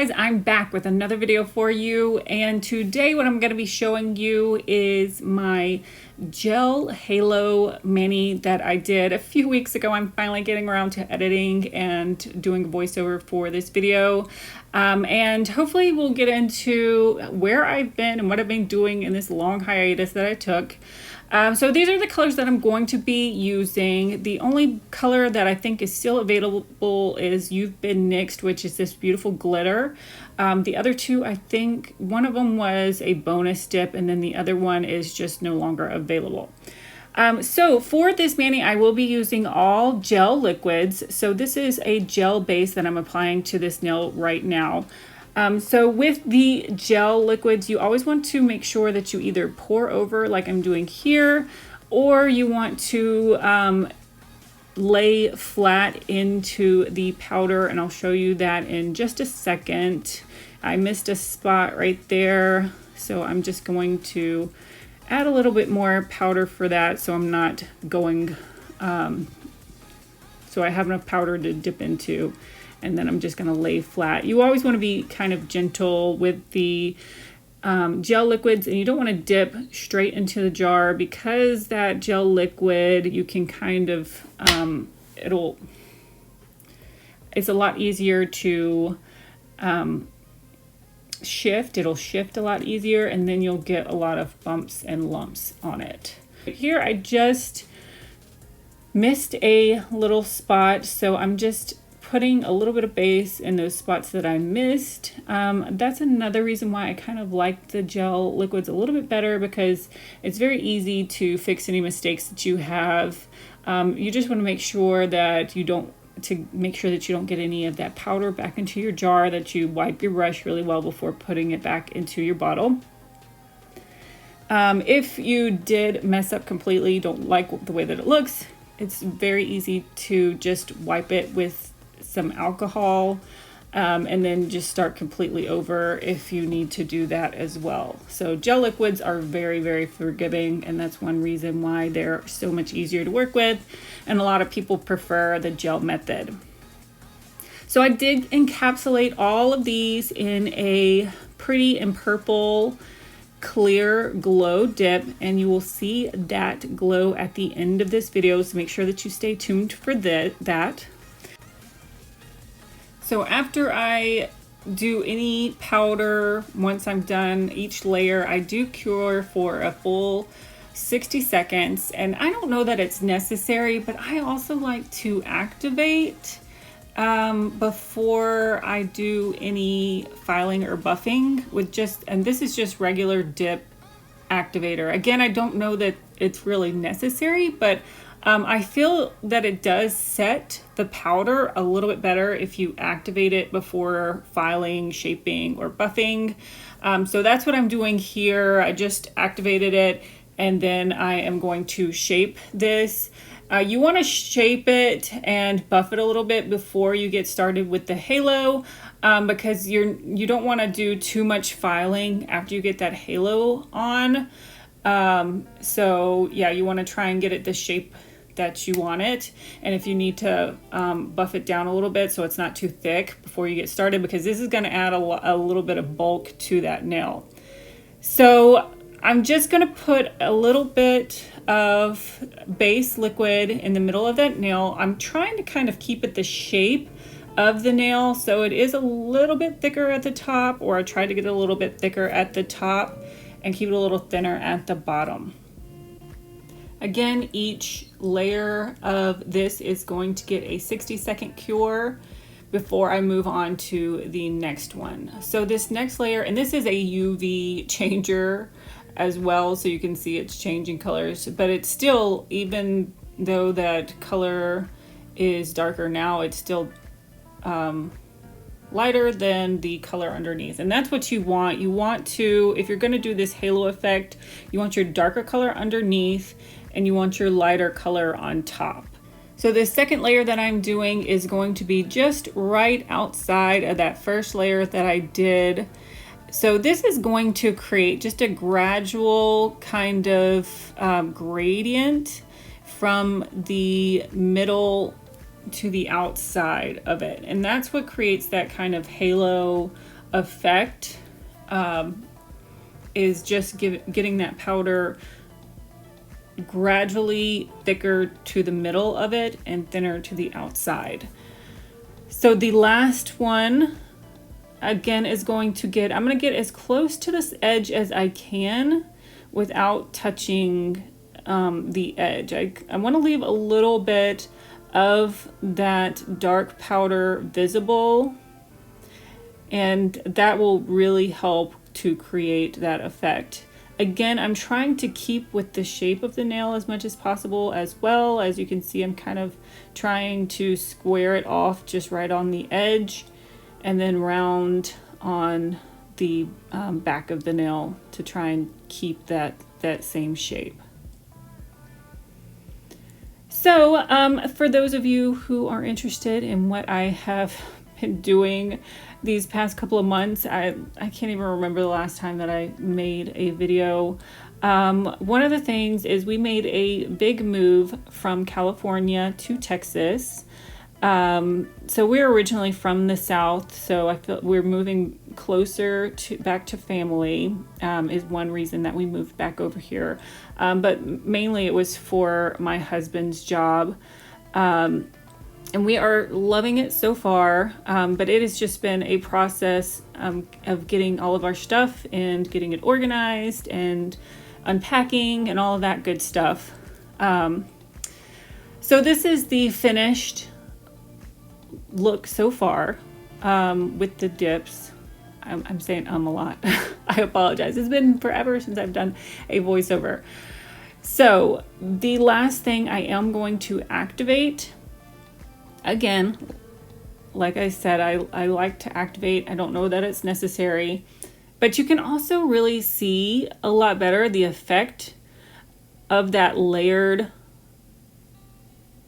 guys, I'm back with another video for you, and today what I'm going to be showing you is my gel halo mani that I did a few weeks ago. I'm finally getting around to editing and doing a voiceover for this video, and hopefully we'll get into where I've been and what I've been doing in this long hiatus that I took. So these are the colors that I'm going to be using. The only color that I think is still available is You've Been Nyxed, which is this beautiful glitter. The other two, I think one of them was a bonus dip, and then the other one is just no longer available. So for this mani, I will be using all gel liquids. So this is a gel base that I'm applying to this nail right now. So with the gel liquids, you always want to make sure that you either pour over like I'm doing here, or you want to lay flat into the powder, and I'll show you that in just a second. I missed a spot right there, so I'm just going to add a little bit more powder for that, so I'm not going, so I have enough powder to dip into. And then I'm just going to lay flat. You always want to be kind of gentle with the gel liquids, and you don't want to dip straight into the jar, because that gel liquid, you can kind of, it's a lot easier to shift. It'll shift a lot easier, and then you'll get a lot of bumps and lumps on it. Here I just missed a little spot, so I'm just putting a little bit of base in those spots that I missed. That's another reason why I kind of like the gel liquids a little bit better, because it's very easy to fix any mistakes that you have. You just want to make sure that you don't get any of that powder back into your jar, that you wipe your brush really well before putting it back into your bottle. If you did mess up completely, don't like the way that it looks, it's very easy to just wipe it with some alcohol, and then just start completely over if you need to do that as well. So gel liquids are very, very forgiving, and that's one reason why they're so much easier to work with, and a lot of people prefer the gel method. So I did encapsulate all of these in a pretty and purple clear glow dip, and you will see that glow at the end of this video, so make sure that you stay tuned for that. So after I do any powder, once I'm done each layer, I do cure for a full 60 seconds. And I don't know that it's necessary, but I also like to activate before I do any filing or buffing with and this is just regular dip activator. Again, I don't know that it's really necessary, but I feel that it does set the powder a little bit better if you activate it before filing, shaping, or buffing. So that's what I'm doing here. I just activated it, and then I am going to shape this. You want to shape it and buff it a little bit before you get started with the halo, because you don't want to do too much filing after you get that halo on. So yeah, you want to try and get it the shape that you want it, and if you need to buff it down a little bit so it's not too thick before you get started, because this is going to add a little bit of bulk to that nail. So I'm just going to put a little bit of base liquid in the middle of that nail. I'm trying to kind of keep it the shape of the nail, so it is a little bit thicker at the top, or I try to get it a little bit thicker at the top and keep it a little thinner at the bottom. Again, each layer of this is going to get a 60-second cure before I move on to the next one. So this next layer, and this is a UV changer as well, so you can see it's changing colors, but it's still, even though that color is darker now, it's still lighter than the color underneath, and that's what you want. You want to, if you're going to do this halo effect, you want your darker color underneath, and you want your lighter color on top. So the second layer that I'm doing is going to be just right outside of that first layer that I did. So this is going to create just a gradual kind of gradient from the middle to the outside of it, and that's what creates that kind of halo effect is just getting that powder gradually thicker to the middle of it and thinner to the outside. So the last one again is I'm going to get as close to this edge as I can without touching the edge. I want to leave a little bit of that dark powder visible, and that will really help to create that effect. Again, I'm trying to keep with the shape of the nail as much as possible as well. As you can see, I'm kind of trying to square it off just right on the edge and then round on the back of the nail to try and keep that same shape. So for those of you who are interested in what I have been doing these past couple of months, I can't even remember the last time that I made a video. One of the things is we made a big move from California to Texas. So we're originally from the South, so I feel we're moving closer back to family, is one reason that we moved back over here. But mainly it was for my husband's job. And we are loving it so far, but it has just been a process of getting all of our stuff and getting it organized and unpacking and all of that good stuff. So this is the finished look so far with the dips. I'm saying a lot. I apologize. It's been forever since I've done a voiceover. So the last thing I am going to activate, again, like I said, I like to activate. I don't know that it's necessary, but you can also really see a lot better the effect of that layered,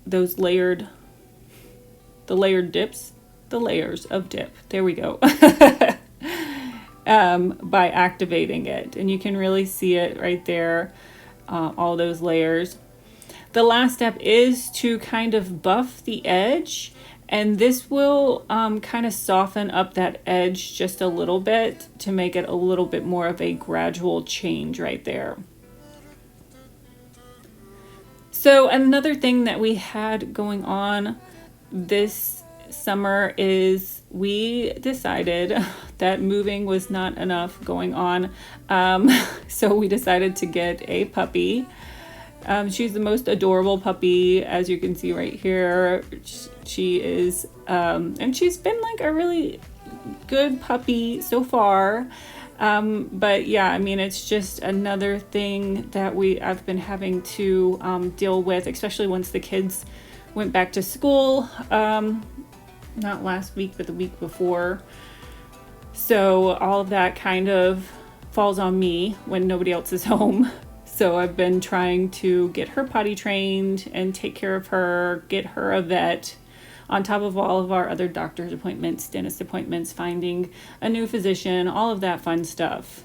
the layered dips, the layers of dip. There we go. By activating it. And you can really see it right there, all those layers. The last step is to kind of buff the edge, and this will kind of soften up that edge just a little bit to make it a little bit more of a gradual change right there. So another thing that we had going on this summer is we decided that moving was not enough going on. So we decided to get a puppy. She's the most adorable puppy, as you can see right here. She is, and she's been like a really good puppy so far. But yeah, I mean, it's just another thing that I've been having to deal with, especially once the kids went back to school, not last week, but the week before. So all of that kind of falls on me when nobody else is home. So I've been trying to get her potty trained and take care of her, get her a vet, on top of all of our other doctor's appointments, dentist appointments, finding a new physician, all of that fun stuff.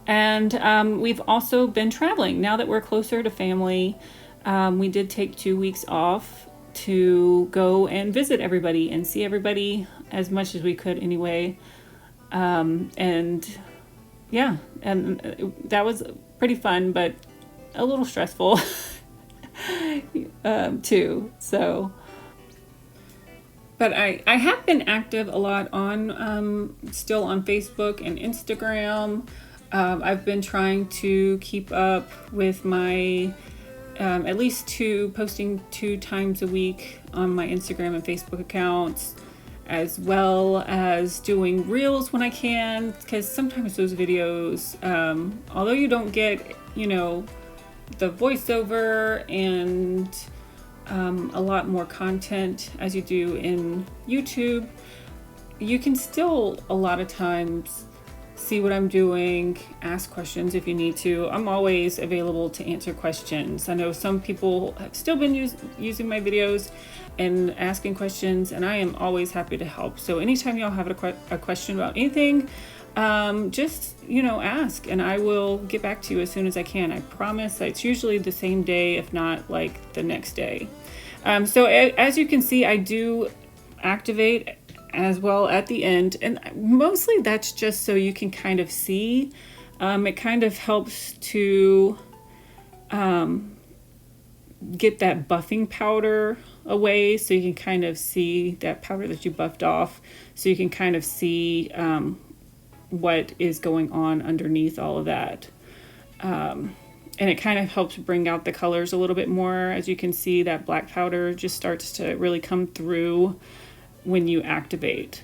And we've also been traveling. Now that we're closer to family, we did take 2 weeks off to go and visit everybody and see everybody as much as we could anyway. And yeah, and that was pretty fun, but a little stressful too. So, but I have been active a lot on still on Facebook and Instagram. I've been trying to keep up with my at least posting 2 times a week on my Instagram and Facebook accounts, as well as doing reels when I can, because sometimes those videos, although you don't get, the voiceover and a lot more content as you do in YouTube, you can still a lot of times see what I'm doing, ask questions if you need to. I'm always available to answer questions. I know some people have still been using my videos and asking questions, and I am always happy to help. So anytime y'all have a question about anything, just, ask, and I will get back to you as soon as I can. I promise. It's usually the same day, if not like the next day. So as you can see, I do activate as well at the end. And mostly that's just so you can kind of see. It kind of helps to get that buffing powder away, so you can kind of see that powder that you buffed off, so you can kind of see what is going on underneath all of that. And it kind of helps bring out the colors a little bit more. As you can see, that black powder just starts to really come through when you activate.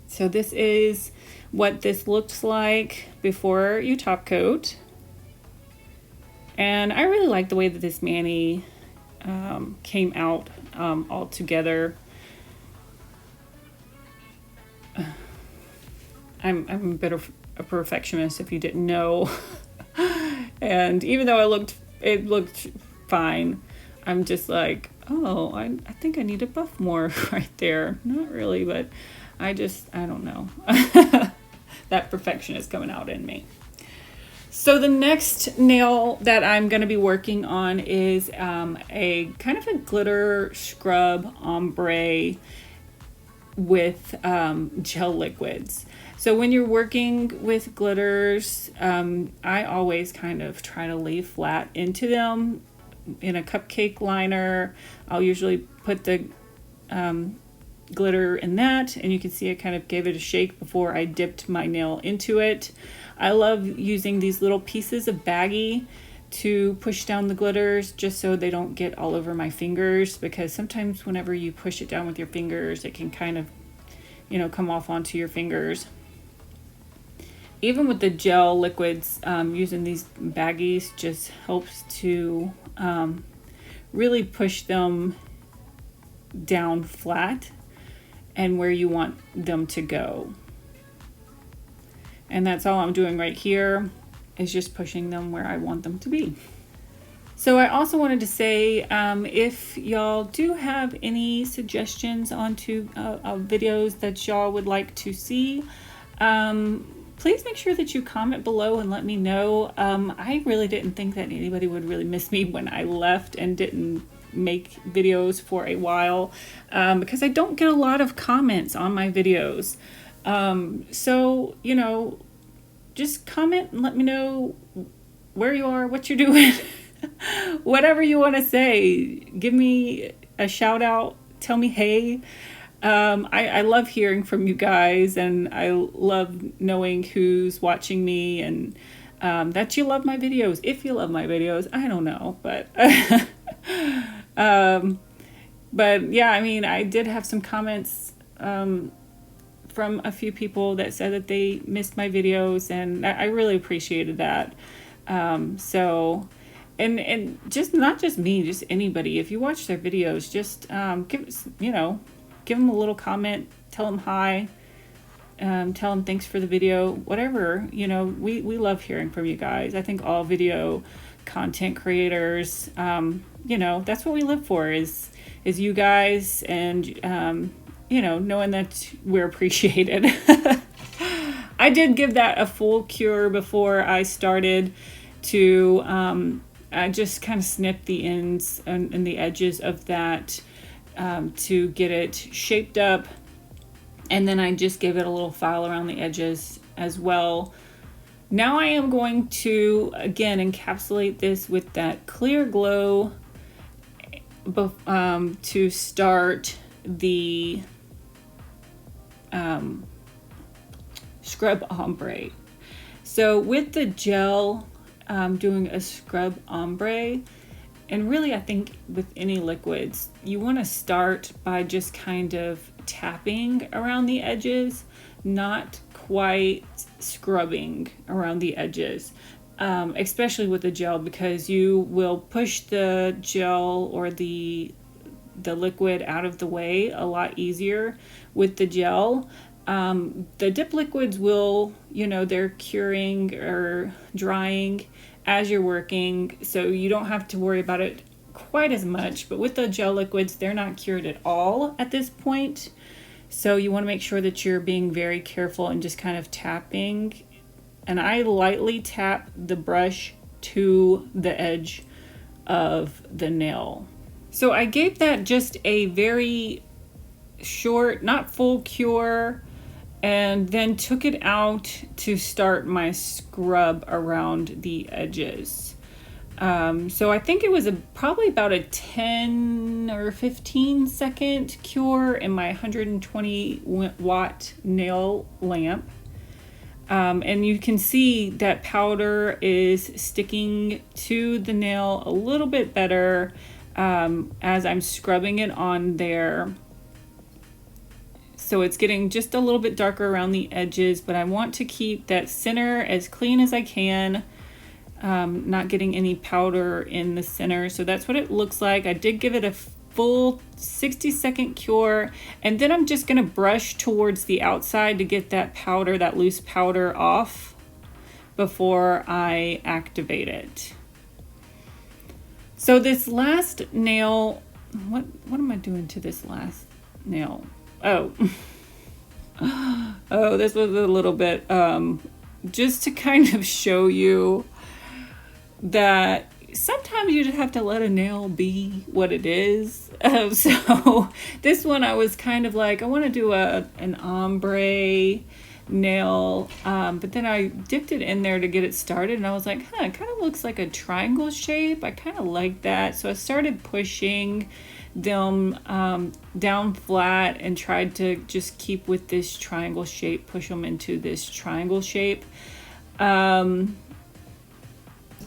So this is what this looks like before you top coat. And I really like the way that this mani came out all together. I'm a bit of a perfectionist, if you didn't know. And even though it looked fine, I'm just like, oh, I think I need to buff more right there. Not really, but I don't know. That perfection is coming out in me. So the next nail that I'm going to be working on is a kind of a glitter scrub ombre with gel liquids. So when you're working with glitters, I always kind of try to lay flat into them in a cupcake liner. I'll usually put the glitter in that, and you can see I kind of gave it a shake before I dipped my nail into it. I love using these little pieces of baggie to push down the glitters, just so they don't get all over my fingers, because sometimes whenever you push it down with your fingers, it can kind of, come off onto your fingers. Even with the gel liquids, using these baggies just helps to really push them down flat and where you want them to go. And that's all I'm doing right here, is just pushing them where I want them to be. So I also wanted to say, if y'all do have any suggestions onto videos that y'all would like to see, please make sure that you comment below and let me know. I really didn't think that anybody would really miss me when I left and didn't make videos for a while, because I don't get a lot of comments on my videos. So, just comment and let me know where you are, what you're doing, whatever you want to say. Give me a shout out, tell me hey. I love hearing from you guys, and I love knowing who's watching me, and that you love my videos. If you love my videos, I don't know, but but yeah, I mean, I did have some comments from a few people that said that they missed my videos, and I really appreciated that. So, and just not just me, just anybody. If you watch their videos, just give them a little comment, tell them hi, tell them thanks for the video, whatever. We love hearing from you guys. I think all video content creators, that's what we live for, is you guys, and knowing that we're appreciated. I did give that a full cure before I started to I just kind of snip the ends and the edges of that to get it shaped up, and then I just give it a little file around the edges as well. Now I am going to again encapsulate this with that clear glow to start the scrub ombre. So with the gel, doing a scrub ombre, and really I think with any liquids, you want to start by just kind of tapping around the edges, not quite scrubbing around the edges, especially with the gel, because you will push the gel or the liquid out of the way a lot easier with the gel. The dip liquids will, they're curing or drying as you're working, so you don't have to worry about it quite as much. But with the gel liquids, they're not cured at all at this point. So you want to make sure that you're being very careful and just kind of tapping. And I lightly tap the brush to the edge of the nail. So I gave that just a very short, not full cure, and then took it out to start my scrub around the edges. So I think it was probably about a 10 or 15 second cure in my 120 watt nail lamp. And you can see that powder is sticking to the nail a little bit better as I'm scrubbing it on there. So it's getting just a little bit darker around the edges, but I want to keep that center as clean as I can, not getting any powder in the center. So that's what it looks like. I did give it a full 60-second cure, and then I'm just gonna brush towards the outside to get that powder, that loose powder, off before I activate it. So this last nail, what am I doing to this last nail? Oh, this was a little bit, just to kind of show you that sometimes you just have to let a nail be what it is. So this one I was kind of like, I want to do an ombre nail, but then I dipped it in there to get it started, and I was like, it kind of looks like a triangle shape. I kind of like that. So I started pushing them down flat and tried to just keep with this triangle shape, push them into this triangle shape,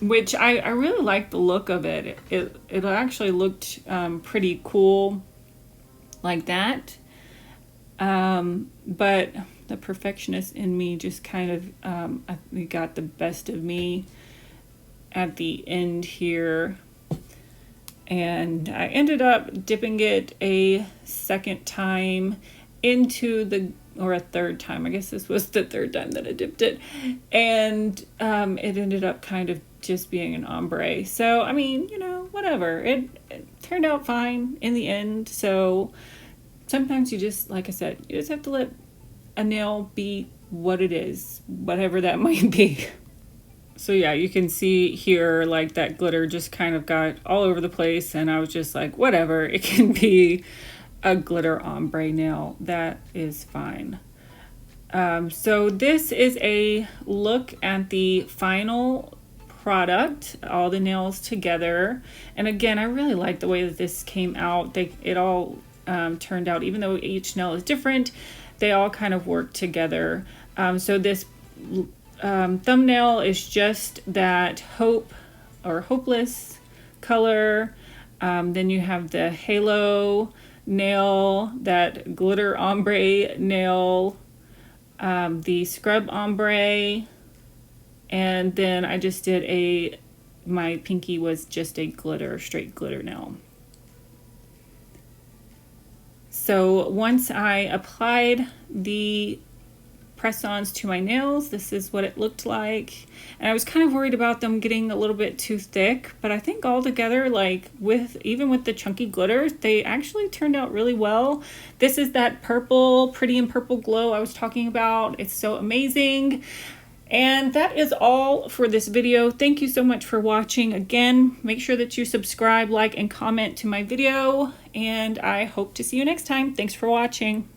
which I really like the look of it. It actually looked pretty cool like that, but the perfectionist in me just kind of I think got the best of me at the end here. And I ended up dipping it a second time into or a third time. I guess this was the third time that I dipped it. And it ended up kind of just being an ombre. So, I mean, whatever. It turned out fine in the end. So sometimes you just, like I said, you just have to let a nail be what it is, whatever that might be. So yeah, you can see here, like, that glitter just kind of got all over the place, and I was just like, whatever, it can be a glitter ombre nail. That is fine. So this is a look at the final product, all the nails together. And again, I really like the way that this came out. It all turned out, even though each nail is different, they all kind of work together. So this thumbnail is just that hope or hopeless color. Then you have the halo nail, that glitter ombre nail, the scrub ombre, and then I just did my pinky was just a straight glitter nail. So once I applied the press-ons to my nails, this is what it looked like. And I was kind of worried about them getting a little bit too thick, but I think all together, like even with the chunky glitter, they actually turned out really well. This is that purple, pretty and purple glow I was talking about. It's so amazing. And that is all for this video. Thank you so much for watching. Again, make sure that you subscribe, like, and comment to my video, and I hope to see you next time. Thanks for watching.